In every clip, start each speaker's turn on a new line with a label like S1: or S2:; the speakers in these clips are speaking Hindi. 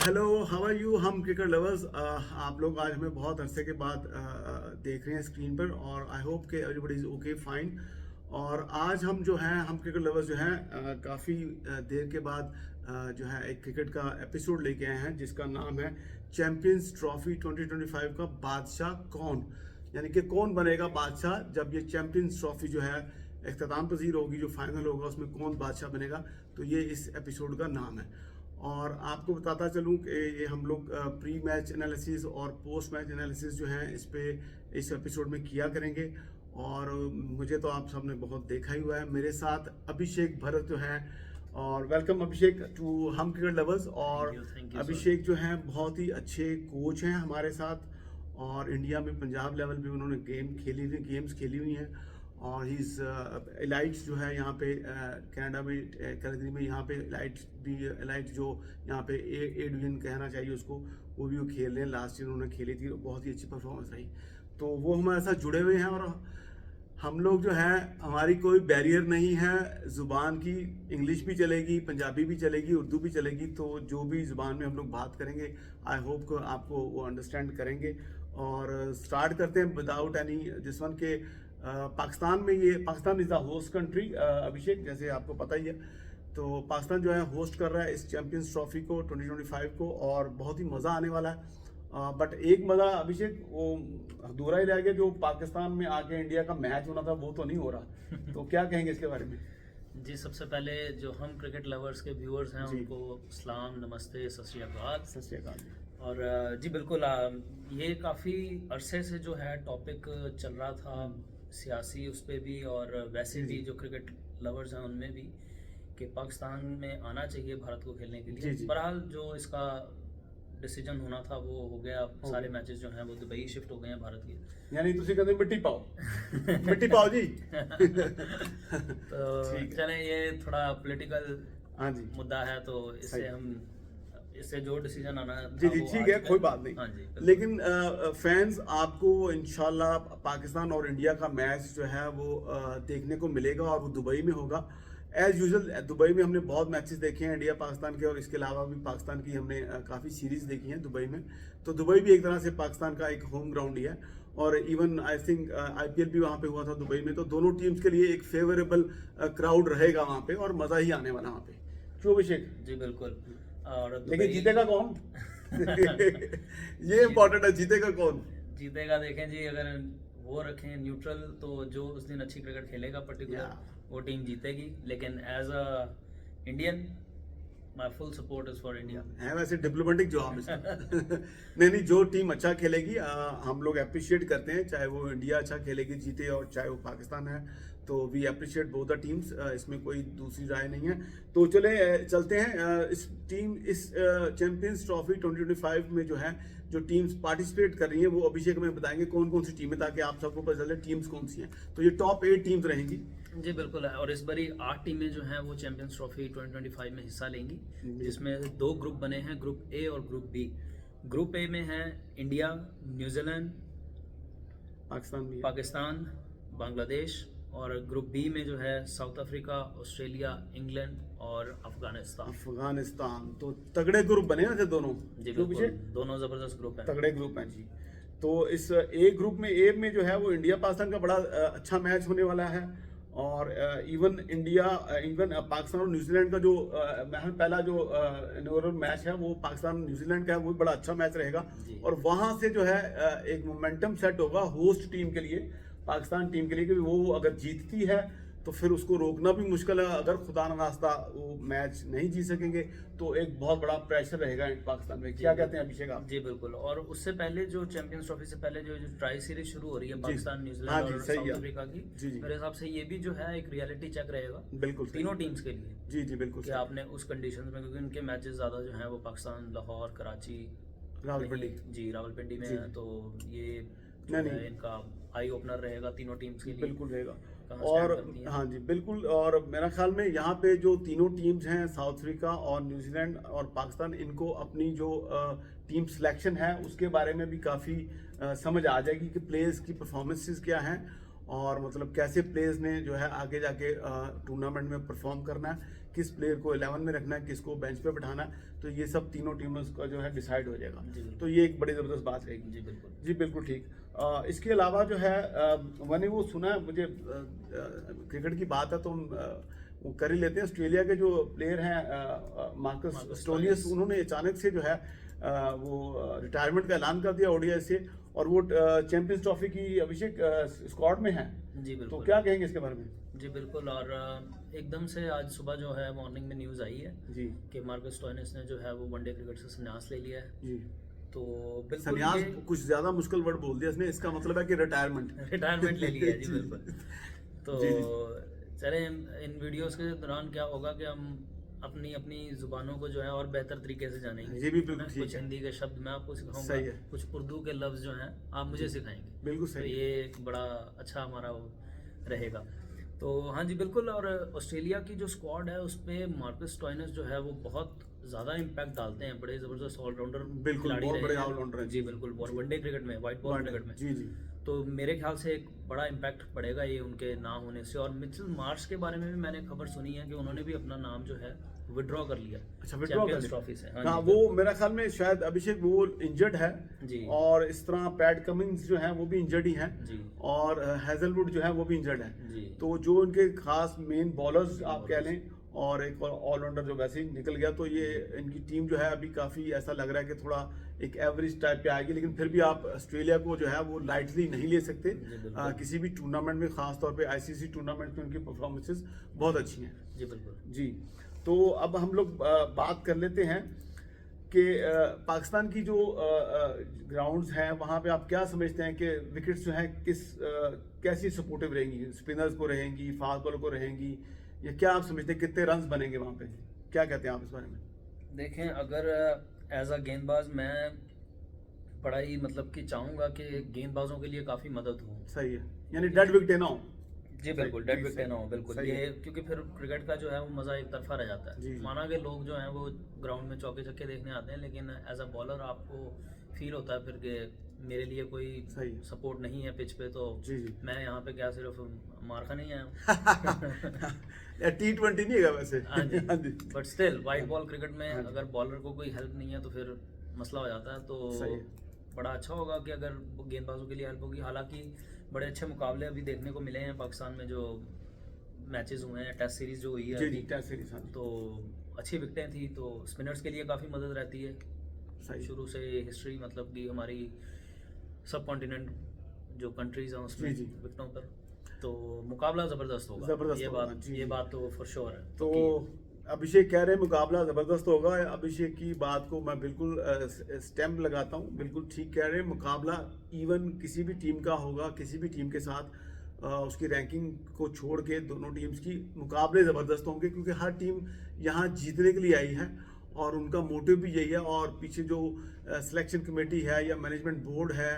S1: Hello, how are you? हम क्रिकेट लवर्स, आप लोग आज हमें बहुत अरसे के बाद देख रहे हैं स्क्रीन पर, और आई होप कि एवरीबॉडी इज़ ओके फाइन। और आज हम जो हैं, हम क्रिकेट लवर्स जो हैं, काफ़ी देर के बाद जो है एक क्रिकेट का एपिसोड लेके आए हैं जिसका नाम है चैंपियंस ट्रॉफी 2025 का बादशाह कौन। यानी कि कौन बनेगा बादशाह जब ये चैंपियंस ट्रॉफी जो है इख्तिताम पजीर होगी, जो फाइनल होगा उसमें कौन बादशाह बनेगा। तो ये इस एपिसोड का नाम है। और आपको बताता चलूँ कि ये हम लोग प्री मैच एनालिसिस और पोस्ट मैच एनालिसिस जो है इस एपिसोड में किया करेंगे। और मुझे तो आप सबने बहुत देखा ही हुआ है। मेरे साथ अभिषेक भरत जो है, और वेलकम अभिषेक टू हम क्रिकेट लवर्स। और
S2: Thank you,
S1: अभिषेक जो हैं बहुत ही अच्छे कोच हैं हमारे साथ, और इंडिया में पंजाब लेवल पे उन्होंने गेम्स खेली हुई हैं। और ही इज़ एलाइट जो है यहाँ पे कनाडा में, कैलगरी में, यहाँ पे एलाइट जो यहाँ पे ए डिवीजन कहना चाहिए उसको, वो भी वो खेल रहे हैं। लास्ट ईयर उन्होंने खेली थी, बहुत ही अच्छी परफॉर्मेंस रही। तो वो हमारे साथ जुड़े हुए हैं। और हम लोग जो है, हमारी कोई बैरियर नहीं है ज़ुबान की। इंग्लिश भी चलेगी, पंजाबी भी चलेगी, उर्दू भी चलेगी। तो जो भी ज़ुबान में हम लोग बात करेंगे, आई होप को आपको वो अंडरस्टैंड करेंगे। और स्टार्ट करते हैं विदाउट एनी दिस वन के Pakistan is the host country. Abhishek, जैसे आपको पता ही है, तो पाकिस्तान जो है होस्ट कर रहा है इस चैंपियंस ट्रॉफी को 2025 को, और बहुत ही मज़ा आने वाला है। बट एक मज़ा अभिषेक वो अधूरा ही रह गया, जो पाकिस्तान में आके इंडिया का मैच होना था वो तो नहीं हो रहा। तो क्या कहेंगे इसके बारे में?
S2: जी। सबसे पहले जो हम क्रिकेट लवर्स के व्यूअर्स हैं
S1: जी।
S2: उनको सलाम, नमस्ते, सत श्री अकाल।
S1: सत श्री अकाल जी।
S2: और जी बिल्कुल, ये काफ़ी अरसे से जो है टॉपिक चल रहा था, सियासी उस पर भी और वैसे भी जो क्रिकेट लवर्स हैं उनमें भी, कि पाकिस्तान में आना चाहिए भारत को खेलने के लिए। बहरहाल जो इसका डिसीजन होना था वो हो गया। सारे मैचेस जो हैं वो दुबई शिफ्ट हो गए हैं भारत के।
S1: यानी तुसी कहते मिट्टी पाओ मिट्टी पाओ जी।
S2: तो चलें, ये थोड़ा पॉलिटिकल
S1: हाँ जी,
S2: मुद्दा है, तो इससे जो डिसीजन आना
S1: जी जी ठीक है, कोई बात नहीं।
S2: हाँ जी,
S1: लेकिन फैंस आपको इंशाल्लाह पाकिस्तान और इंडिया का मैच जो है वो देखने को मिलेगा, और वो दुबई में होगा एज यूजुअल। दुबई में हमने बहुत मैचेस देखे हैं इंडिया पाकिस्तान के, और इसके अलावा भी पाकिस्तान की हमने काफ़ी सीरीज देखी हैं दुबई में। तो दुबई भी एक तरह से पाकिस्तान का एक होम ग्राउंड ही है। और इवन आई थिंक IPL भी वहाँ पे हुआ था दुबई में। तो दोनों टीम्स के लिए एक फेवरेबल क्राउड रहेगा वहाँ पे, और मज़ा ही आने वाला वहाँ पे। क्यों अभिषेक?
S2: जी बिल्कुल। और
S1: लेकिन जीतेगा कौन? ये इम्पोर्टेंट है, जीतेगा कौन?
S2: जीतेगा, देखें जी, अगर वो रखें न्यूट्रल, तो जो उस दिन अच्छी क्रिकेट खेलेगा पर्टिकुलर वो टीम जीतेगी। लेकिन as a Indian, my full support is for India.
S1: है वैसे डिप्लोमेटिक जवाब इसका। नहीं, जो टीम अच्छा खेलेगी हम लोग अप्रिशिएट करते हैं, चाहे वो इंडिया अच्छा खेलेगी जीते और चाहे वो पाकिस्तान है। तो we appreciate both the teams, इसमें कोई दूसरी राय नहीं है। तो चलते हैं इस चैंपियंस ट्रॉफी 2025 में जो टीम्स पार्टिसिपेट कर रही हैं, वो अभिषेक में बताएंगे कौन कौन सी टीमें, ताकि आप सबको पता चले टीम्स कौन सी हैं। तो ये टॉप 8 टीम्स रहेंगी।
S2: जी बिल्कुल है। और इस बारी 8 टीमें जो हैं वो चैंपियंस ट्रॉफी 2025 में हिस्सा लेंगी, जिसमें 2 ग्रुप बने हैं, ग्रुप ए और ग्रुप बी। ग्रुप ए में है इंडिया, न्यूजीलैंड, पाकिस्तान, बांग्लादेश। और ग्रुप बी में जो है साउथ अफ्रीका, ऑस्ट्रेलिया, इंग्लैंड और
S1: अफगानिस्तान। तो तगड़े ग्रुप बने हैं दोनों।
S2: जी बिल्कुल, दोनों जबरदस्त ग्रुप हैं,
S1: तगड़े ग्रुप हैं जी। तो इस ए ग्रुप में, ए में जो है वो इंडिया पाकिस्तान का बड़ा अच्छा मैच होने वाला है। और इवन पाकिस्तान और न्यूजीलैंड का जो पहला जो इनॉग्रेल मैच है वो पाकिस्तान न्यूजीलैंड का है, वो बड़ा अच्छा मैच रहेगा। और वहां से जो है एक मोमेंटम सेट होगा होस्ट टीम के लिए, पाकिस्तान टीम के लिए, कि वो अगर जीतती है तो फिर उसको रोकना भी मुश्किल है। अगर खुदा न खास्ता वो मैच नहीं जीत सकेंगे तो एक बहुत बड़ा प्रेशर रहेगा पाकिस्तान में। क्या कहते हैं अभिषेक आप?
S2: जी बिल्कुल। और उससे पहले जो चैंपियंस ट्रॉफी से पहले जो ट्राई सीरीज शुरू हो रही है पाकिस्तान, न्यूजीलैंड और साउथ अफ्रीका की, मेरे हिसाब से ये भी जो है एक रियलिटी चेक रहेगा
S1: बिल्कुल
S2: तीनों टीम्स के लिए।
S1: जी जी बिल्कुल,
S2: कि आपने उस कंडीशन में, क्योंकि उनके मैचेस ज्यादा जो है वो पाकिस्तान, लाहौर, कराची, रावलपिंडी में है। तो ये इनका आई ओपनर रहेगा तीनों टीम्स के लिए।
S1: बिल्कुल रहेगा। और हाँ जी बिल्कुल। और मेरा ख्याल में यहाँ पे जो तीनों टीम्स हैं, साउथ अफ्रीका और न्यूजीलैंड और पाकिस्तान, इनको अपनी जो टीम सिलेक्शन है उसके बारे में भी काफ़ी समझ आ जाएगी कि प्लेयर्स की परफॉर्मेंसेस क्या हैं। और मतलब कैसे प्लेयर्स ने जो है आगे जाके टूर्नामेंट में परफॉर्म करना है, किस प्लेयर को 11 में रखना है, किसको बेंच पे बैठाना है, तो ये सब तीनों टीमों का जो है डिसाइड हो जाएगा। तो ये एक बड़ी ज़बरदस्त बात रहेगी। जी बिल्कुल ठीक। इसके अलावा जो है मैंने वो सुना है, मुझे क्रिकेट की बात है तो हम वो कर ही लेते हैं। ऑस्ट्रेलिया के जो प्लेयर हैं मार्कस स्टोनियस, उन्होंने अचानक से जो है वो रिटायरमेंट का ऐलान कर दिया ओडीआई से, और वो चैंपियंस ट्रॉफी की अभिषेक स्क्वाड में है।
S2: जी बिल्कुल।
S1: तो क्या कहेंगे इसके बारे में?
S2: जी बिल्कुल। और एकदम से आज सुबह जो है मॉर्निंग में न्यूज़ आई है
S1: जी
S2: कि मार्कस स्टोइनिस ने जो है वो वनडे क्रिकेट से संन्यास ले लिया है।
S1: जी।
S2: तो बिल्कुल
S1: संन्यास कुछ ज्यादा मुश्किल वर्ड बोल दिया इसने, इसका मतलब है कि रिटायरमेंट
S2: रिटायरमेंट ले लिया है। जी बिल्कुल। तो
S1: जी,
S2: चले इन वीडियोस के दौरान क्या होगा कि हम अपनी अपनी जुबानों को जो है और बेहतर तरीके से जानेंगे।
S1: ये भी बिल्कुल ठीक
S2: कुछ
S1: है।
S2: हिंदी के शब्द मैं आपको सिखाऊंगा,
S1: सही है।
S2: कुछ उर्दू के लफ्ज़ जो हैं आप मुझे सिखाएंगे।
S1: बिल्कुल
S2: तो
S1: सही।
S2: ये एक बड़ा अच्छा हमारा वो रहेगा। तो हाँ जी बिल्कुल। और ऑस्ट्रेलिया की जो स्क्वाड है उस पर मार्कस स्टोइनिस जो है वो बहुत ज़्यादा इम्पैक्ट डालते हैं, बड़े ज़बरदस्त ऑलराउंडर
S1: बिल्कुल, बहुत बड़े ऑलराउंडर हैं।
S2: जी बिल्कुल। और वनडे क्रिकेट में, वाइट बॉल क्रिकेट में।
S1: जी जी।
S2: तो मेरे ख्याल से एक बड़ा इम्पैक्ट पड़ेगा ये उनके ना होने से। और मिचेल मार्श के बारे में भी मैंने खबर सुनी है कि उन्होंने भी अपना नाम जो है विड्रॉ कर लिया।
S1: अच्छा, विड्रॉ कर
S2: चैंपियंस
S1: लिया।
S2: ट्रॉफी से।
S1: हाँ, वो मेरा ख्याल में शायद अभिषेक वो इंजर्ड है
S2: जी।
S1: और इस तरह पैट कमिंस जो है वो भी इंजर्ड ही हैं,
S2: जी।
S1: और हेजलवुड जो है वो भी इंजर्ड है।
S2: जी।
S1: तो जो इनके खास मेन बॉलर्स आप कह लें, और एक ऑलराउंडर जो वैसे ही निकल गया, तो ये इनकी टीम जो है अभी काफ़ी ऐसा लग रहा है कि थोड़ा एक एवरेज टाइप पे आएगी। लेकिन फिर भी आप ऑस्ट्रेलिया को जो है वो लाइटली नहीं ले सकते। किसी भी टूर्नामेंट में, खास तौर पे आईसीसी टूर्नामेंट में उनकी परफॉर्मेंसेस बहुत अच्छी हैं।
S2: जी बिल्कुल।
S1: जी। तो अब हम लोग बात कर लेते हैं कि पाकिस्तान की जो ग्राउंड्स हैं वहाँ पे आप क्या समझते हैं कि विकेट्स जो हैं कैसी सपोर्टिव रहेंगी? स्पिनर्स को रहेंगी, फास्ट बॉलर को रहेंगी, या क्या आप समझते हैं कितने रन्स बनेंगे वहाँ पे? क्या कहते हैं आप इस बारे में?
S2: देखें, अगर एज अ गेंदबाज मैं बड़ा ही मतलब कि चाहूँगा कि गेंदबाजों के लिए काफ़ी मदद हो।
S1: सही है, यानी डेड विकेट ना हो।
S2: जी बिल्कुल, डेड विकेट ना हो। बिल्कुल।
S1: सही
S2: ये
S1: है।
S2: क्योंकि फिर क्रिकेट का जो है वो मज़ा एक तरफा रह जाता
S1: जी,
S2: है।
S1: जी।
S2: माना कि लोग जो हैं वो ग्राउंड में चौके छक्के देखने आते हैं, लेकिन एज अ बॉलर आपको फील होता है फिर कि मेरे लिए कोई
S1: सही।
S2: सपोर्ट नहीं है पिच पे, तो
S1: जी, जी।
S2: मैं यहाँ पे क्या सिर्फ मार खा नहीं आया हूँ।
S1: T20 नहीं है वैसे।
S2: हाँ जी।
S1: हाँ जी।
S2: But still white ball cricket में
S1: हाँ जी।
S2: अगर बॉलर को कोई हेल्प नहीं है तो फिर मसला हो जाता है। तो
S1: सही है।
S2: बड़ा अच्छा होगा कि अगर गेंदबाजों के लिए हेल्प होगी। हालांकि बड़े अच्छे मुकाबले अभी देखने को मिले हैं पाकिस्तान में, जो मैचेस हुए हैं, टेस्ट सीरीज जो हुई है
S1: जी
S2: अभी,
S1: जी, टेस्ट सीरीज। हाँ जी।
S2: तो अच्छी विकेटें थी, तो स्पिनर्स के लिए काफ़ी मदद रहती है।
S1: सही।
S2: शुरू से हिस्ट्री मतलब कि हमारी सब कॉन्टिनेंट जो कंट्रीज हैं उसमें
S1: जी, जी।
S2: विकेटों पर, तो मुकाबला ज़बरदस्त होगा।
S1: ज़बरदस्त
S2: ये
S1: होगा,
S2: बात
S1: जी,
S2: ये
S1: जी।
S2: बात तो फॉर श्योर है।
S1: तो अभिषेक कह रहे हैं मुकाबला ज़बरदस्त होगा। अभिषेक की बात को मैं बिल्कुल स्टैम्प लगाता हूँ, बिल्कुल ठीक कह रहे हैं। मुकाबला इवन किसी भी टीम का होगा, किसी भी टीम के साथ उसकी रैंकिंग को छोड़ के दोनों टीम्स की मुकाबले ज़बरदस्त होंगे, क्योंकि हर टीम यहाँ जीतने के लिए आई है और उनका मोटिव भी यही है। और पीछे जो सिलेक्शन कमेटी है या मैनेजमेंट बोर्ड है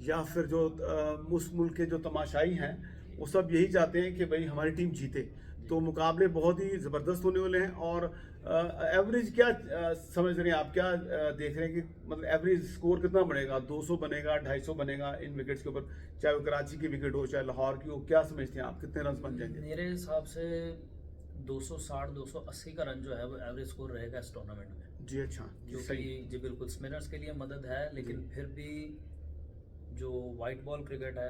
S1: या फिर जो उस मुल्क के जो तमाशाई हैं, वो सब यही चाहते हैं कि भाई हमारी टीम जीते। तो मुकाबले बहुत ही ज़बरदस्त होने वाले हैं। और एवरेज क्या समझ रहे हैं आप, क्या देख रहे हैं कि मतलब एवरेज स्कोर कितना बनेगा? 200 बनेगा, 250 बनेगा इन विकेट्स के ऊपर, चाहे वो कराची की विकेट हो चाहे लाहौर की हो? क्या समझते हैं आप, कितने रन बन जाएंगे?
S2: मेरे हिसाब से 260-280 का रन जो है वो एवरेज स्कोर रहेगा इस टूर्नामेंट में।
S1: जी अच्छा, जी
S2: क्योंकि
S1: सही।
S2: जी बिल्कुल स्पिनर्स के लिए मदद है, लेकिन फिर भी जो वाइट बॉल क्रिकेट है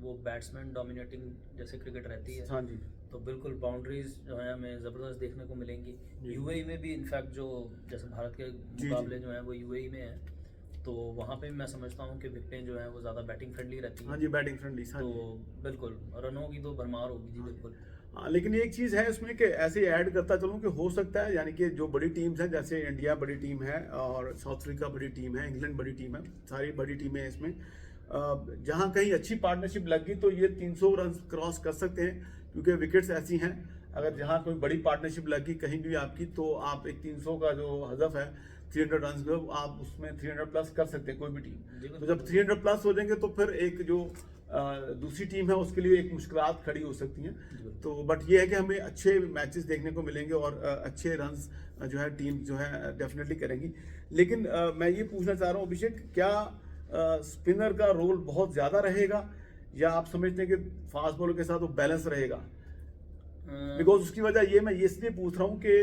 S2: वो बैट्समैन डोमिनेटिंग जैसे क्रिकेट रहती है।
S1: हाँ जी।
S2: तो बिल्कुल बाउंड्रीज जो है हमें ज़बरदस्त देखने को मिलेंगी। यूएई में भी इनफैक्ट जो जैसे भारत के मुकाबले जो हैं वो यूएई में है, तो वहाँ पे भी मैं समझता हूँ कि विकेटें जो हैं वो ज़्यादा बैटिंग फ्रेंडली रहती हैं।
S1: हाँ जी, बैटिंग फ्रेंडली।
S2: तो बिल्कुल रनों की तो भरमार होगी जी बिल्कुल।
S1: हाँ, लेकिन एक चीज़ है इसमें कि ऐसे ऐड करता चलूँ कि हो सकता है, यानी कि जो बड़ी टीम्स हैं, जैसे इंडिया बड़ी टीम है और साउथ अफ्रीका बड़ी टीम है, इंग्लैंड बड़ी टीम है, सारी बड़ी टीमें हैं इसमें, जहाँ कहीं अच्छी पार्टनरशिप लग गई तो ये 300 रन क्रॉस कर सकते हैं, क्योंकि विकेट्स ऐसी हैं। अगर जहाँ कोई बड़ी पार्टनरशिप लग गई कहीं भी आपकी, तो आप एक 300 का जो हदफ है 300 रन का, आप उसमें 300 प्लस कर सकते हैं कोई भी टीम। तो जब 300 प्लस हो जाएंगे तो फिर एक जो दूसरी टीम है उसके लिए एक मुश्किलात खड़ी हो सकती हैं। तो बट ये है कि हमें अच्छे मैचेस देखने को मिलेंगे और अच्छे रन्स जो है टीम जो है डेफिनेटली करेंगी। लेकिन मैं ये पूछना चाह रहा हूँ अभिषेक, क्या स्पिनर का रोल बहुत ज़्यादा रहेगा या आप समझते हैं कि फास्ट बॉलर के साथ वो बैलेंस रहेगा?
S2: अ,
S1: बिकॉज उसकी वजह ये मैं ये इसलिए पूछ रहा हूँ कि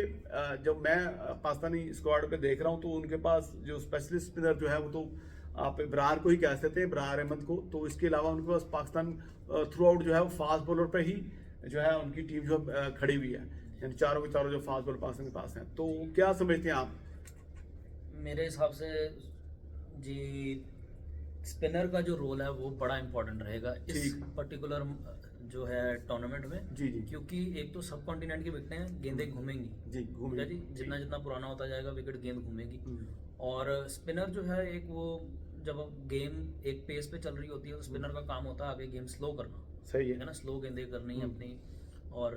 S1: जब मैं पाकिस्तानी स्क्वाड पे देख रहा हूँ तो उनके पास जो स्पेशलिस्ट स्पिनर जो है वो तो आप इब्रार को ही कह सकते हैं, इब्रार अहमद को। तो इसके अलावा उनके पास पाकिस्तान थ्रू आउट जो है वो फास्ट बॉलर पे ही जो है उनकी टीम जो खड़ी हुई है, यानी चारों के चारों जो फास्ट बॉलर पाकिस्तान के पास हैं। तो क्या समझते हैं आप?
S2: मेरे हिसाब से जी स्पिनर का जो रोल है वो बड़ा इंपॉर्टेंट रहेगा इस
S1: ठीक।
S2: पर्टिकुलर जो है टूर्नामेंट में।
S1: जी जी
S2: क्योंकि एक तो सब कॉन्टिनेंट की विकेटें हैं, गेंदें घूमेंगी।
S1: जी,
S2: ठीक है
S1: घूमिए
S2: जी, जितना जितना पुराना होता जाएगा विकेट गेंद घूमेगी।
S1: हम्म,
S2: और स्पिनर जो है एक वो जब गेम एक पेस पे चल रही होती है तो स्पिनर का काम होता है आगे गेम स्लो करना।
S1: सही
S2: ठीक है
S1: है।
S2: ना, स्लो गेंदें करनी है अपनी। और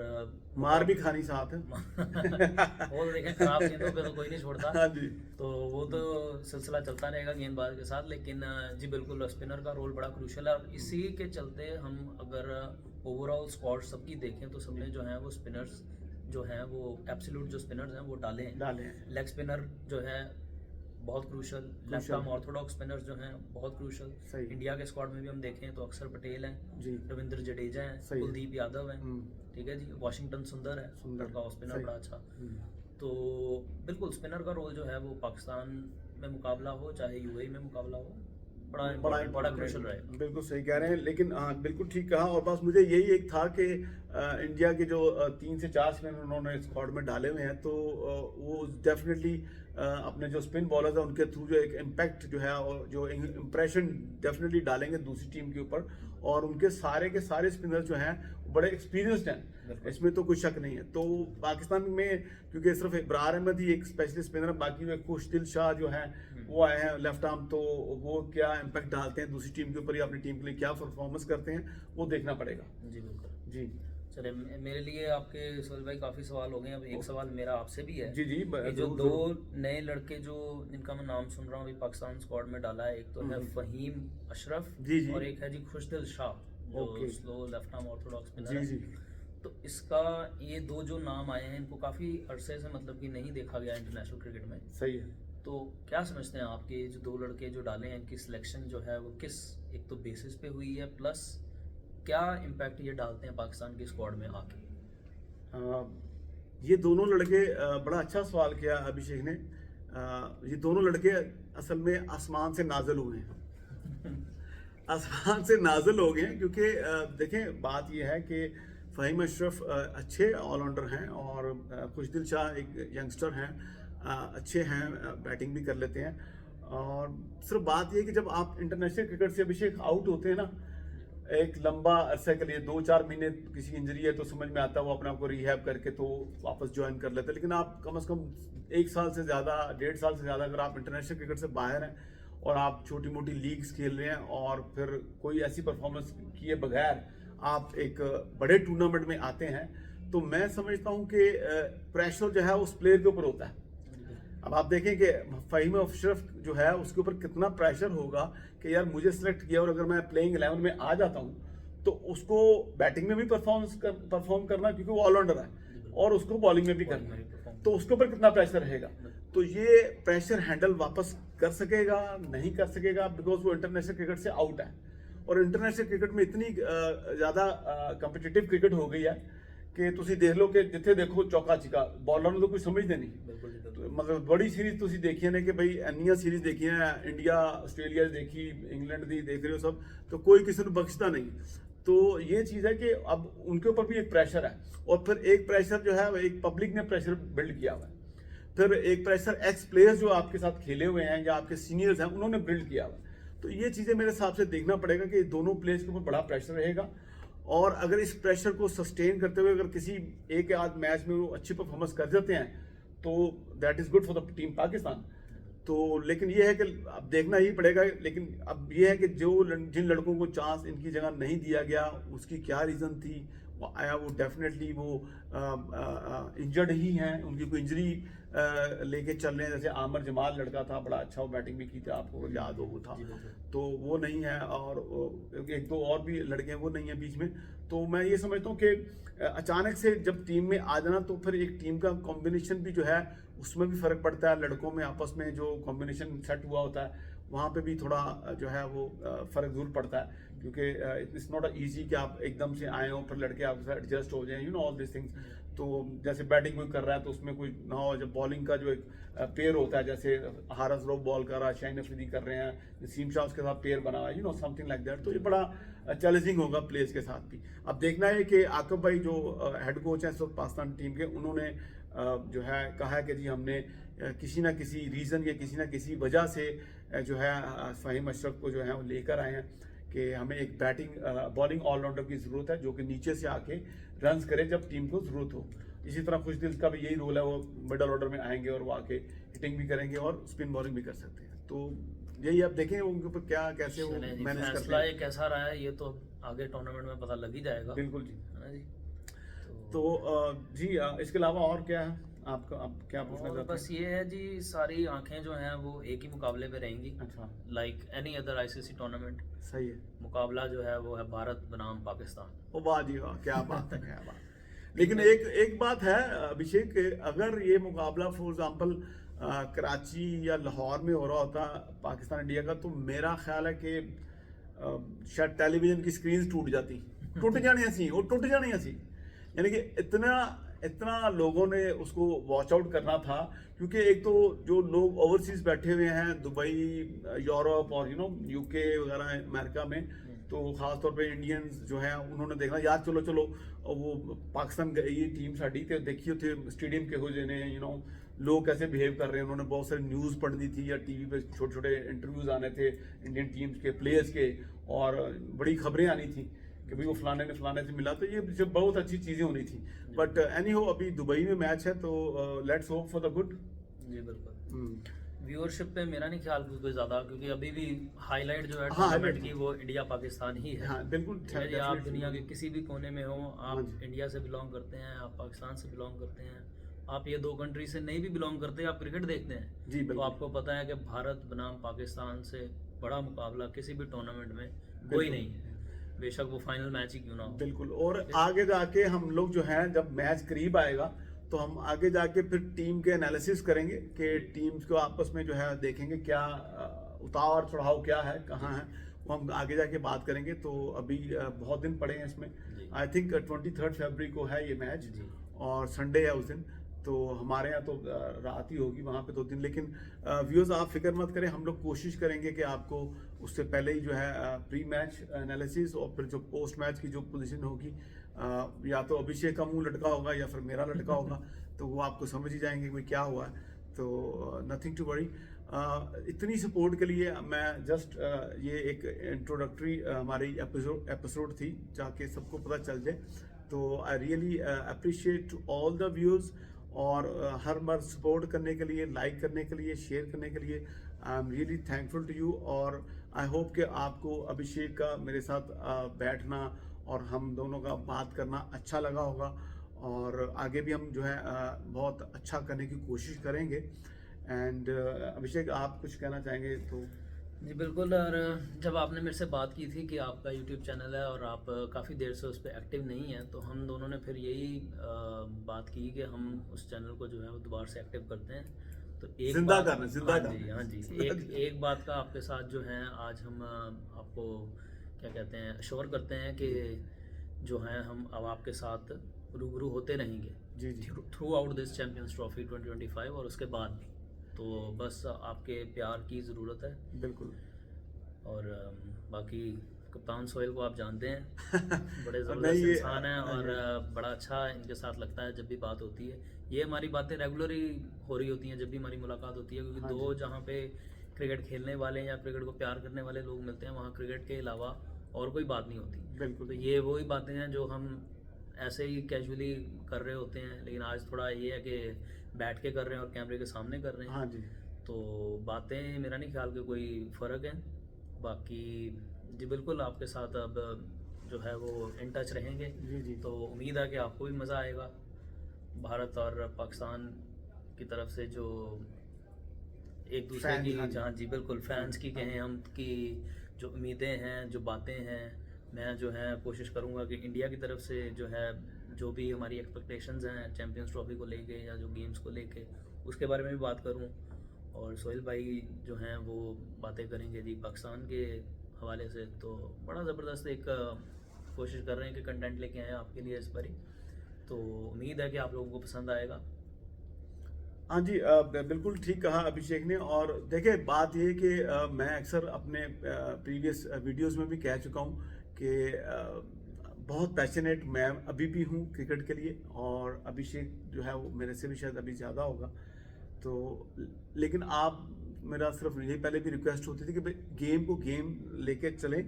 S1: मार भी खानी साथ है।
S2: वो देखें खराब गेंदों पे तो कोई नहीं छोड़ता।
S1: हाँ जी।
S2: तो वो तो सिलसिला चलता रहेगा गेंदबाज के साथ। लेकिन जी बिल्कुल स्पिनर का रोल बड़ा क्रूशल है और इसी के चलते हम अगर ओवरऑल स्क्वाड सबकी देखें तो सबने जो है वो स्पिनर्स जो हैं वो एब्सोल्यूट जो स्पिनर्स हैं वो डाले हैं।
S1: डाले हैं।
S2: लेग स्पिनर जो है बहुत crucial, left arm Orthodox spinners जो हैं बहुत क्रूशल।
S1: सही।
S2: इंडिया के स्क्वाड में भी हम देखें तो अक्षर पटेल हैं,
S1: जी।
S2: रविंद्र जडेजा हैं,
S1: सही है।
S2: कुलदीप यादव हैं।
S1: हम्म,
S2: ठीक है जी, वाशिंगटन सुंदर है,
S1: सुंदर,
S2: का स्पिनर
S1: सही।
S2: बड़ा अच्छा।
S1: हम्म,
S2: तो बिल्कुल स्पिनर का रोल जो है वो पाकिस्तान में मुकाबला हो चाहे यूएई में मुकाबला हो बड़ा
S1: बड़ा
S2: important, बड़ा
S1: important
S2: क्रूशल
S1: है।
S2: रहेगा।
S1: बिल्कुल सही कह रहे हैं, लेकिन हाँ बिल्कुल ठीक कहा। और बस मुझे यही एक था कि इंडिया के जो 3 से 4 स्पिनर उन्होंने स्क्वाड में डाले हुए हैं, तो वो डेफिनेटली अपने जो स्पिन बॉलर्स हैं उनके थ्रू जो एक इम्पैक्ट जो है और जो इम्प्रेशन डेफिनेटली डालेंगे दूसरी टीम के ऊपर। और उनके सारे स्पिनर जो हैं वो बड़े एक्सपीरियंस्ड हैं,
S2: बिल्कुल।
S1: इसमें तो कोई शक नहीं है। तो पाकिस्तान में क्योंकि सिर्फ इब्रार अहमद ही एक स्पेशलिस्ट स्पिनर है, बाकी वो खुशदिल शाह जो हैं वो आए हैं लेफ्ट आर्म, तो वो क्या इम्पैक्ट डालते हैं दूसरी टीम के ऊपर या अपनी टीम के लिए क्या परफॉर्मेंस करते हैं वो देखना पड़ेगा।
S2: जी बिल्कुल।
S1: जी
S2: चले मेरे लिए आपके सोहेल भाई काफ़ी सवाल हो गए। अब एक सवाल मेरा आपसे भी है
S1: जी जी,
S2: कि जो दो नए लड़के जो जिनका मैं नाम सुन रहा हूँ अभी पाकिस्तान स्क्वाड में डाला है, एक तो है फहीम अशरफ
S1: जी, जी।
S2: और एक है जी खुशदिल शाह जो
S1: okay.
S2: Slow left arm orthodox
S1: जी
S2: स्पिनर
S1: जी।
S2: है। तो इसका ये दो जो नाम आए हैं इनको काफ़ी अरसे से मतलब कि नहीं देखा गया इंटरनेशनल क्रिकेट में।
S1: सही है।
S2: तो क्या समझते हैं आपके जो दो लड़के जो डाले हैं इनकी सिलेक्शन जो है वो किस एक तो बेसिस पे हुई है, प्लस क्या इम्पैक्ट ये डालते हैं पाकिस्तान की स्क्वाड में आके?
S1: ये दोनों लड़के बड़ा अच्छा सवाल किया अभिषेक ने। ये दोनों लड़के असल में आसमान से नाजल हुए हैं। आसमान से नाजल हो गए हैं क्योंकि देखें बात ये है कि फ़हीम अशरफ अच्छे ऑलराउंडर हैं और खुशदिल शाह एक यंगस्टर हैं, अच्छे हैं, बैटिंग भी कर लेते हैं। और सिर्फ बात ये है कि जब आप इंटरनेशनल क्रिकेट से अभिषेक आउट होते हैं ना एक लंबा अरसे के लिए 2-4 महीने, किसी इंजरी है तो समझ में आता है वो अपने आप को रिहैब करके तो वापस ज्वाइन कर लेते हैं। लेकिन आप कम से कम 1 साल से ज़्यादा, 1.5 साल से ज़्यादा अगर आप इंटरनेशनल क्रिकेट से बाहर हैं और आप छोटी मोटी लीग्स खेल रहे हैं और फिर कोई ऐसी परफॉर्मेंस किए बगैर आप एक बड़े टूर्नामेंट में आते हैं, तो मैं समझता हूँ कि प्रेशर जो है उस प्लेयर के ऊपर होता है। अब आप देखें कि फ़हीम अशरफ जो है उसके ऊपर कितना प्रेशर होगा कि यार मुझे सेलेक्ट किया और अगर मैं प्लेइंग 11 में आ जाता हूँ तो उसको बैटिंग में भी परफॉर्म करना क्योंकि वो ऑलराउंडर है और उसको बॉलिंग में भी करना है, तो उसके ऊपर कितना प्रेशर रहेगा। तो ये प्रेशर हैंडल वापस कर सकेगा नहीं कर सकेगा, बिकॉज वो इंटरनेशनल क्रिकेट से आउट है। और इंटरनेशनल क्रिकेट में इतनी ज़्यादा कंपिटिटिव क्रिकेट हो गई है कि ਤੁਸੀਂ ਦੇਖ ਲਓ ਕਿ ਜਿੱਥੇ ਦੇਖੋ ਚੌਕਾ ਚਿੱਕਾ, ਬॉलਰ ਨੂੰ ਤਾਂ ਕੋਈ ਸਮਝਦੇ ਨਹੀਂ। मतलब बड़ी सीरीज ਤੁਸੀਂ देखी ने कि भाई ਇੰਨੀਆਂ सीरीज देखी हैं, इंडिया ऑस्ट्रेलिया देखी, इंग्लैंड दी देख रहे हो सब, तो कोई किसी को बख्शता नहीं। तो ये चीज़ है कि अब उनके ऊपर भी एक प्रेशर है और फिर एक प्रेशर जो है एक पब्लिक ने प्रेशर बिल्ड किया हुआ है, फिर एक प्रेशर एक्स प्लेयर्स जो आपके साथ खेले हुए हैं या आपके सीनियर्स हैं उन्होंने बिल्ड किया हुआ है। तो ये चीज़ें मेरे हिसाब से देखना पड़ेगा कि दोनों प्लेयर्स के ऊपर बड़ा प्रेशर रहेगा और अगर इस प्रेशर को सस्टेन करते हुए अगर किसी एक आध मैच में वो अच्छी परफॉर्मेंस कर देते हैं तो that is good for the team Pakistan. तो लेकिन ये है कि अब देखना ही पड़ेगा। लेकिन अब ये है कि जो जिन लड़कों को चांस इनकी जगह नहीं दिया गया उसकी क्या रीज़न थी, वो आया वो डेफिनेटली वो इंजर्ड ही हैं, उनकी कोई इंजरी लेके चल रहे हैं। जैसे आमिर जमाल लड़का था, बड़ा अच्छा वो बैटिंग भी की थी, आपको याद हो वो था, तो वो नहीं है। और एक दो और भी लड़के हैं वो नहीं है बीच में। तो मैं ये समझता हूँ कि अचानक से जब टीम में आ जाना तो फिर एक टीम का कॉम्बिनेशन भी जो है उसमें भी फ़र्क पड़ता है। लड़कों में आपस में जो कॉम्बिनेशन सेट हुआ होता है वहाँ पे भी थोड़ा जो है वो फ़र्क ज़रूर पड़ता है क्योंकि इट्स नॉट इजी कि आप एकदम से आए हो फिर लड़के आपके साथ एडजस्ट हो जाएं, you know all this things. तो जैसे बैटिंग कोई कर रहा है तो उसमें कोई ना हो, जब बॉलिंग का जो एक पेयर होता है, जैसे हारिस रऊफ बॉल कर रहा है, शाहीन अफरीदी कर रहे हैं, नसीम शाह उसके साथ पेयर बना हुआ है, you know something like that. तो ये बड़ा चैलेंजिंग होगा प्लेयर्स के साथ भी। अब देखना है कि आकिब भाई जो हेड कोच हैं इस वक्त पाकिस्तान टीम के, उन्होंने जो है कहा है कि जी हमने किसी ना किसी रीज़न या किसी ना किसी वजह से जो है फ़हीम अशरफ को जो है वो लेकर आए हैं कि हमें एक बॉलिंग ऑलराउंडर की ज़रूरत है जो कि नीचे से आके रन्स करे जब टीम को ज़रूरत हो। इसी तरह खुशदिल का भी यही रोल है, वो मिडल ऑर्डर में आएंगे और वो आके हिटिंग भी करेंगे और स्पिन बॉलिंग भी कर सकते हैं। तो यही आप देखें उनके ऊपर क्या कैसे वो
S2: चलें जी,
S1: मैनेज करते
S2: फैसला
S1: हैं।
S2: ये कैसा रहा है ये तो आगे टूर्नामेंट में पता लग ही जाएगा,
S1: बिल्कुल जी।
S2: है ना जी।
S1: तो जी इसके अलावा और क्या है आपका, आप क्या पूछना
S2: और
S1: चाहते
S2: बस
S1: हैं?
S2: ये है जी, सारी आंखें जो हैं वो एक ही मुकाबले पे रहेंगी,
S1: अच्छा,
S2: like any other ICC tournament.
S1: सही है।
S2: मुकाबला जो है वो है भारत बनाम पाकिस्तान।
S1: ओ वाह जी वाह, क्या बात है, क्या बात। लेकिन एक एक बात है अभिषेक, अगर ये मुकाबला फॉर एग्जांपल कराची या लाहौर में हो रहा होता पाकिस्तान इंडिया का, तो मेरा ख्याल है कि शायद टेलीविजन की स्क्रीन टूट जानी सी, वो टूट जानी सी। यानी कि इतना इतना लोगों ने उसको वॉच आउट करना था, क्योंकि एक तो जो लोग ओवरसीज बैठे हुए हैं दुबई, यूरोप और यू नो यूके वगैरह अमेरिका में, तो खास तौर पे इंडियंस जो हैं उन्होंने देखना यार चलो चलो वो पाकिस्तान ये टीम साड़ी तो देखिए थे स्टेडियम के हो जाने, यू नो लोग कैसे बिहेव कर रहे हैं। उन्होंने बहुत सारी न्यूज़ पढ़नी थी या टीवी पे छोटे छोटे इंटरव्यूज आने थे इंडियन टीम्स के प्लेयर्स के, और बड़ी खबरें आनी थी कि भाई वो फलाने ने फलाने से मिला, तो ये जब बहुत अच्छी चीज़ें होनी थी। बट एनी हो, अभी दुबई में मैच है तो let's hope for the good.
S2: जी बिल्कुल। व्यूअरशिप पे मेरा नहीं ख्याल कोई ज़्यादा, क्योंकि अभी भी हाईलाइट जो है
S1: हाँ,
S2: टूर्नामेंट
S1: highlight।
S2: की वो इंडिया पाकिस्तान ही है।
S1: हाँ बिल्कुल,
S2: ठीक है जी, आप
S1: definitely।
S2: दुनिया के किसी भी कोने में हो,
S1: हाँ
S2: आप
S1: जी।
S2: इंडिया से बिलोंग करते हैं, आप पाकिस्तान से बिलोंग करते हैं, आप ये दो कंट्री से नहीं भी बिलोंग करते, आप क्रिकेट देखते हैं,
S1: जी
S2: तो
S1: बिल्कुल।
S2: आपको पता है कि भारत बनाम पाकिस्तान से बड़ा मुकाबला किसी भी टूर्नामेंट में कोई
S1: बिल्कुल।
S2: नहीं है, बेशक वो फाइनल मैच ही क्यों ना हो।
S1: बिल्कुल, और
S2: ठीक है?
S1: आगे जाके हम लोग जो हैं जब मैच करीब आएगा तो हम आगे जाके फिर टीम के एनालिसिस करेंगे कि टीम्स को आपस में जो है देखेंगे क्या उतार चढ़ाव क्या है, कहाँ है, वो हम आगे जाके बात करेंगे। तो अभी बहुत दिन पड़े हैं इसमें।
S2: जी।
S1: आई थिंक 23 फरवरी को है ये मैच,
S2: जी।
S1: और संडे है उस दिन। तो हमारे यहाँ तो रात ही होगी, वहाँ पे 2 दिन। लेकिन व्यूअर्स आप फिक्र मत करें, हम लोग कोशिश करेंगे कि आपको उससे पहले ही जो है प्री मैच एनालिसिस और फिर जो पोस्ट मैच की जो पोजीशन होगी, या तो अभिषेक का मुंह लटका होगा या फिर मेरा लटका होगा, तो वो आपको समझ ही जाएंगे कि क्या हुआ है। तो नथिंग टू वरी। इतनी सपोर्ट के लिए मैं जस्ट ये एक इंट्रोडक्टरी हमारी एपिसोड थी, जाके सबको पता चल जाए। तो I really appreciate to all the viewers, और हर बार सपोर्ट करने के लिए, लाइक करने के लिए, शेयर करने के लिए I am really thankful to you. और आई होप कि आपको अभिषेक का मेरे साथ बैठना और हम दोनों का बात करना अच्छा लगा होगा, और आगे भी हम जो है बहुत अच्छा करने की कोशिश करेंगे। एंड अभिषेक आप कुछ कहना चाहेंगे तो?
S2: जी बिल्कुल। और जब आपने मेरे से बात की थी कि आपका यूट्यूब चैनल है और आप काफ़ी देर से उस पर एक्टिव नहीं हैं, तो हम दोनों ने फिर यही बात की कि हम उस चैनल को जो है वो दोबारा से एक्टिव करते हैं। तो एक
S1: जिंदा
S2: बात,
S1: करना, जिंदा
S2: हाँ
S1: करना।
S2: जी, हाँ जी, एक बात का आपके साथ जो है आज हम आपको क्या कहते हैं अश्योर करते हैं कि जो है हम अब आपके साथ रूबरू होते रहेंगे
S1: जी जी
S2: throughout this Champions Trophy 2025 और उसके बाद भी। तो बस आपके प्यार की ज़रूरत है।
S1: बिल्कुल।
S2: और बाकी कप्तान सोहेल को आप जानते हैं, बड़े
S1: नहीं,
S2: ज़बरदस्त
S1: ये
S2: इंसान हैं, और बड़ा अच्छा इनके साथ लगता है जब भी बात होती है। ये हमारी बातें रेगुलर ही हो रही होती हैं जब भी हमारी मुलाकात होती है, क्योंकि
S1: हाँ
S2: दो
S1: जी।
S2: जहाँ पे क्रिकेट खेलने वाले या क्रिकेट को प्यार करने वाले लोग मिलते हैं, वहाँ क्रिकेट के अलावा और कोई बात नहीं होती।
S1: बिल्कुल।
S2: तो ये वही बातें हैं जो हम ऐसे ही कैजुअली कर रहे होते हैं, लेकिन आज थोड़ा ये है कि बैठ के कर रहे हैं और कैमरे के सामने कर रहे हैं।
S1: हाँ जी।
S2: तो बातें मेरा नहीं ख्याल कि कोई फ़र्क है। बाकी जी बिल्कुल आपके साथ अब जो है वो इन टच रहेंगे।
S1: जी जी।
S2: तो उम्मीद है कि आपको भी मज़ा आएगा। भारत और पाकिस्तान की तरफ से जो एक दूसरे
S1: फैन,
S2: की,
S1: हाँ जी।
S2: जहाँ जी बिल्कुल फैंस की कहें हम, की जो उम्मीदें हैं, जो बातें हैं, मैं जो है कोशिश करूँगा कि इंडिया की तरफ से जो है जो भी हमारी एक्सपेक्टेशंस हैं चैम्पियंस ट्रॉफी को लेके या जो गेम्स को लेके, उसके बारे में भी बात करूँ। और सोहेल भाई जो हैं वो बातें करेंगे जी पाकिस्तान के हवाले से। तो बड़ा ज़बरदस्त एक कोशिश कर रहे हैं कि कंटेंट लेके आए आपके लिए इस बारी। तो उम्मीद है कि आप लोगों को पसंद आएगा।
S1: हाँ जी, बिल्कुल ठीक कहा अभिषेक ने। और देखिए बात ये है कि मैं अक्सर अपने प्रीवियस वीडियोस में भी कह चुका हूँ कि बहुत पैशनेट मैं अभी भी हूँ क्रिकेट के लिए, और अभिषेक जो है वो मेरे से भी शायद अभी ज़्यादा होगा। तो लेकिन आप, मेरा सिर्फ यही पहले भी रिक्वेस्ट होती थी कि भाई गेम को गेम लेके चलें,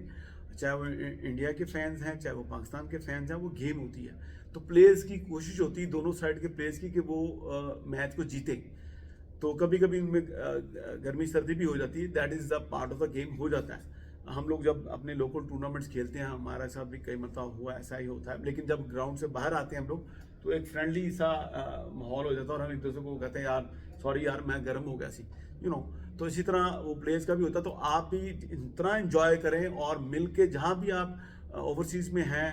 S1: चाहे वो इंडिया के फैंस हैं चाहे वो पाकिस्तान के फैंस हैं, वो गेम होती है। तो प्लेयर्स की कोशिश होती है दोनों साइड के प्लेयर्स की कि वो मैच को जीते। तो कभी कभी उनमें गर्मी सर्दी भी हो जाती है, that is the part of the game, हो जाता है। हम लोग जब अपने लोकल टूर्नामेंट्स खेलते हैं, हमारे साथ भी कई मतलब हुआ, ऐसा ही होता है। लेकिन जब ग्राउंड से बाहर आते हैं हम लोग, तो एक फ्रेंडली सा माहौल हो जाता है, और हम एक दूसरे को कहते हैं यार सॉरी यार मैं गर्म हो गया सी, तो इसी तरह वो प्लेयर्स का भी होता है। तो आप भी इतना एंजॉय करें, और मिल के जहाँ भी आप ओवरसीज़ में हैं,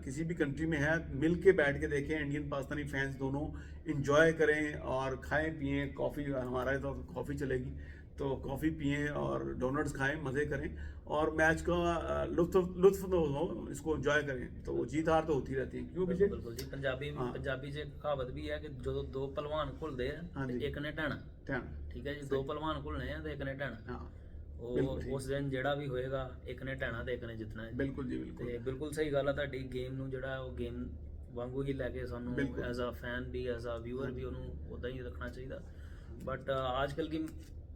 S1: किसी भी कंट्री में हैं, मिल के बैठ के देखें, इंडियन पाकिस्तानी फैंस दोनों इंजॉय करें और खाएं पिएं। कॉफ़ी, हमारा तो कॉफ़ी चलेगी, तो कॉफ़ी पिएं और डोनट्स खाएं, मज़े करें, और मैच का लुत्फ हो, इसको एंजॉय करें। तो जीत हार तो होती रहती है, क्यों
S2: बिल्कुल
S1: विजय?
S2: बिल्कुल जी। पंजाबी
S1: हाँ।
S2: पंजाबी च कहावत भी है कि जो दो पहलवान घुलदे
S1: हाँ
S2: हैं
S1: जी।
S2: ते एक ने ढहना।
S1: ध्यान।
S2: ठीक है जी, दो पहलवान घुलने हैं तो एक ने ढहना।
S1: हाँ,
S2: ਉਹ
S1: ਬਿਲਕੁਲ ਠੀਕ।
S2: ਉਸ ਦਿਨ ਜਿਹੜਾ ਵੀ ਹੋਏਗਾ ਇੱਕ ਨੇ ਢਹਿਣਾ ਤੇ ਇੱਕ ਨੇ ਜਿੱਤਣਾ ਹੈ।
S1: ਬਿਲਕੁਲ ਜੀ, ਬਿਲਕੁਲ।
S2: ਤੇ ਬਿਲਕੁਲ ਸਹੀ ਗੱਲ ਆ ਤੁਹਾਡੀ। ਗੇਮ ਨੂੰ ਜਿਹੜਾ ਉਹ ਗੇਮ ਵਾਂਗੂ ਹੀ ਲੈ ਕੇ ਸਾਨੂੰ
S1: ਬਿਲਕੁਲ।
S2: ਐਜ਼ ਅ ਫੈਨ ਵੀ ਐਜ਼ ਅ व्यूअर भी ਉਹਨੂੰ ਉਦਾਂ ਹੀ ਰੱਖਣਾ ਚਾਹੀਦਾ। बट आजकल की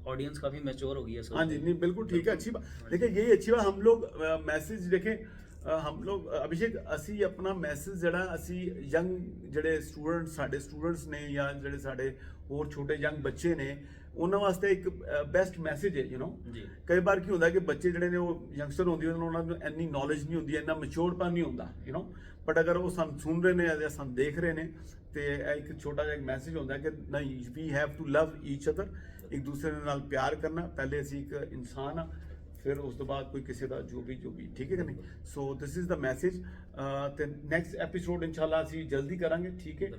S2: ऑडियंस काफ़ी मैच्योर हो गई है सोच
S1: हाँ जी, नहीं बिल्कुल ठीक है, अच्छी बात। देखिए यही अच्छी बात, हम लोग मैसेज देखें, हम लोग अभिषेक ਅਸੀਂ अपना मैसेज ਜਿਹੜਾ ਅਸੀਂ ਯੰਗ ਜਿਹੜੇ ਸਟੂਡੈਂਟਸ, ਸਾਡੇ ਸਟੂਡੈਂਟਸ ਨੇ ਜਾਂ ਜਿਹੜੇ ਸਾਡੇ ਹੋਰ ਛੋਟੇ ਯੰਗ ਬੱਚੇ ਨੇ, ਉਹਨਾਂ ਵਾਸਤੇ ਇੱਕ ਬੈਸਟ ਮੈਸੇਜ ਹੈ।
S2: ਜੀ।
S1: ਕਈ ਵਾਰ ਕੀ ਹੁੰਦਾ ਕਿ ਬੱਚੇ ਜਿਹੜੇ ਨੇ ਉਹ ਯੰਗਸਟਰ ਹੁੰਦੇ ਨੇ, ਉਹਨਾਂ ਨੂੰ ਇੰਨੀ ਨੌਲੇਜ ਨਹੀਂ ਹੁੰਦੀ, ਇੰਨਾ ਮੈਚੁਰਡਪਨ ਨਹੀਂ ਹੁੰਦਾ, ਬਟ ਅਗਰ ਉਹ ਸਾਨੂੰ ਸੁਣ ਰਹੇ ਨੇ ਜਾਂ ਸਾਨੂੰ ਦੇਖ ਰਹੇ ਨੇ, ਤੇ ਇੱਕ ਛੋਟਾ ਜਿਹਾ ਮੈਸੇਜ ਹੁੰਦਾ ਕਿ ਨਹੀਂ, we have to love each other, ਇੱਕ ਦੂਸਰੇ ਨਾਲ ਪਿਆਰ ਕਰਨਾ। ਪਹਿਲੇ ਅਸੀਂ ਇੱਕ ਇਨਸਾਨ ਆ, ਫਿਰ ਉਸ ਤੋਂ ਬਾਅਦ ਕੋਈ ਕਿਸੇ ਦਾ ਜੋ ਵੀ ਠੀਕ ਹੈ ਕਿ ਨਹੀਂ। ਸੋ ਦਿਸ ਇਜ਼ ਦਾ ਮੈਸੇਜ। ਤੇ ਨੈਕਸਟ ਐਪੀਸੋਡ ਇਨਸ਼ਾਅੱਲਾ ਅਸੀਂ ਜਲਦੀ ਕਰਾਂਗੇ, ਠੀਕ ਹੈ।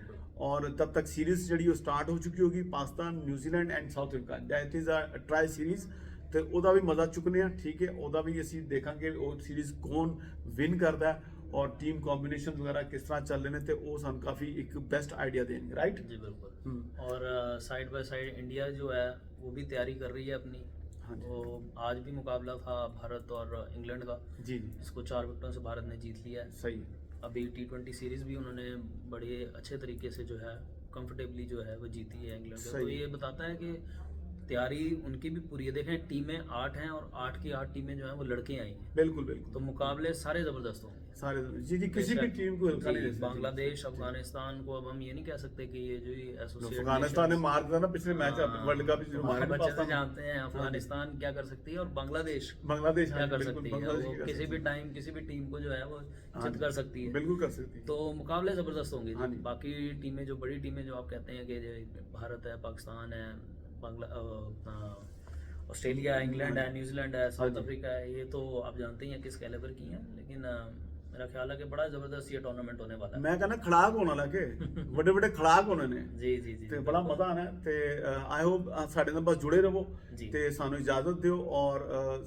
S1: ਔਰ ਤਬ ਤੱਕ ਸੀਰੀਜ਼ ਜਿਹੜੀ ਉਹ ਸਟਾਰਟ ਹੋ ਚੁੱਕੀ ਹੋਗੀ, Pakistan, New Zealand and South Africa, that is a tri series. ਤੇ ਉਹਦਾ ਵੀ ਮਜ਼ਾ ਚੁੱਕਨੇ ਆ, ਠੀਕ ਹੈ। ਉਹਦਾ ਵੀ ਅਸੀਂ ਦੇਖਾਂਗੇ ਉਹ ਸੀਰੀਜ਼ ਕੌਣ ਵਿਨ ਕਰਦਾ ਹੈ, और टीम कॉम्बिनेशन वगैरह किस तरह चल रहे हैं, तो वो सन काफ़ी एक बेस्ट आइडिया देंगे, राइट
S2: जी बिल्कुल। और साइड बाय साइड इंडिया जो है वो भी तैयारी कर रही है अपनी।
S1: हाँ जी।
S2: वो आज भी मुकाबला था भारत और इंग्लैंड का,
S1: जी।
S2: जिसको 4 विकेटों से भारत ने जीत लिया है।
S1: सही।
S2: अभी T20 सीरीज़ भी उन्होंने बड़े अच्छे तरीके से जो है कंफर्टेबली जो है वो जीती है इंग्लैंड से। तो ये बताता है कि तैयारी उनकी भी पूरी है। देखें टीमें 8 हैं और 8 की 8 टीमें जो हैं वो लड़के आई हैं।
S1: बिल्कुल बिल्कुल।
S2: तो मुकाबले सारे ज़बरदस्त होंगे
S1: सारे। जी जी, किसी भी टीम को हल्का नहीं ले सकते।
S2: बांग्लादेश, अफगानिस्तान को अब हम ये नहीं कह सकते कि ये जो एसोसिएट
S1: अफगानिस्तान ने मार दिया ना पिछले मैच, वर्ल्ड कप जो हमारे
S2: बच्चे से
S1: पाकिस्तान
S2: जानते हैं अफगानिस्तान क्या कर सकती है और बांग्लादेश
S1: बांग्लादेश
S2: क्या
S1: हाँ,
S2: कर
S1: बिल्कुल,
S2: सकती है।
S1: बांग्लादेश
S2: वो
S1: की कर
S2: किसी भी
S1: सकती
S2: टाइम किसी भी टीम को जो है वो
S1: हाँ
S2: जित
S1: जी,
S2: कर सकती है।
S1: बिल्कुल कर सकती है।
S2: तो मुकाबले ज़बरदस्त होंगे
S1: हाँ
S2: जी।
S1: जी।
S2: बाकी टीमें जो बड़ी टीमें जो आप कहते हैं कि भारत है, पाकिस्तान है, ऑस्ट्रेलिया, इंग्लैंड है, न्यूजीलैंड है, साउथ अफ्रीका है, ये तो आप जानते ही हैं किस कैलिबर की हैं। लेकिन मेरा ख्याल है कि बड़ा ज़बरदस्त ये टूर्नामेंट होने वाला है।
S1: मैं कहना खड़ाक होना लगे, बड़े बड़े खड़ाक होने ने।
S2: जी जी जी।
S1: ਤੇ ਬੜਾ ਮਜ਼ਾ ਆਣਾ ਤੇ ਆਈ ਹੋਪ ਸਾਡੇ ਨਾਲ ਬਸ ਜੁੜੇ ਰਹੋ
S2: ਜੀ।
S1: ਤੇ ਸਾਨੂੰ ਇਜਾਜ਼ਤ ਦਿਓ, ਔਰ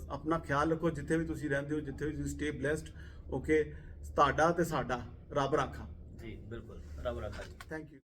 S1: ਆਪਣਾ ਖਿਆਲ ਰੱਖੋ ਜਿੱਥੇ ਵੀ ਤੁਸੀਂ ਰਹਿੰਦੇ ਹੋ, ਜਿੱਥੇ ਵੀ ਤੁਸੀਂ ਸਟੇ ਬਲੈਸਡ, ਓਕੇ। ਤੁਹਾਡਾ ਤੇ ਸਾਡਾ ਰੱਬ ਰਾਖਾ।
S2: जी बिल्कुल, रब रखा जी।
S1: Thank you.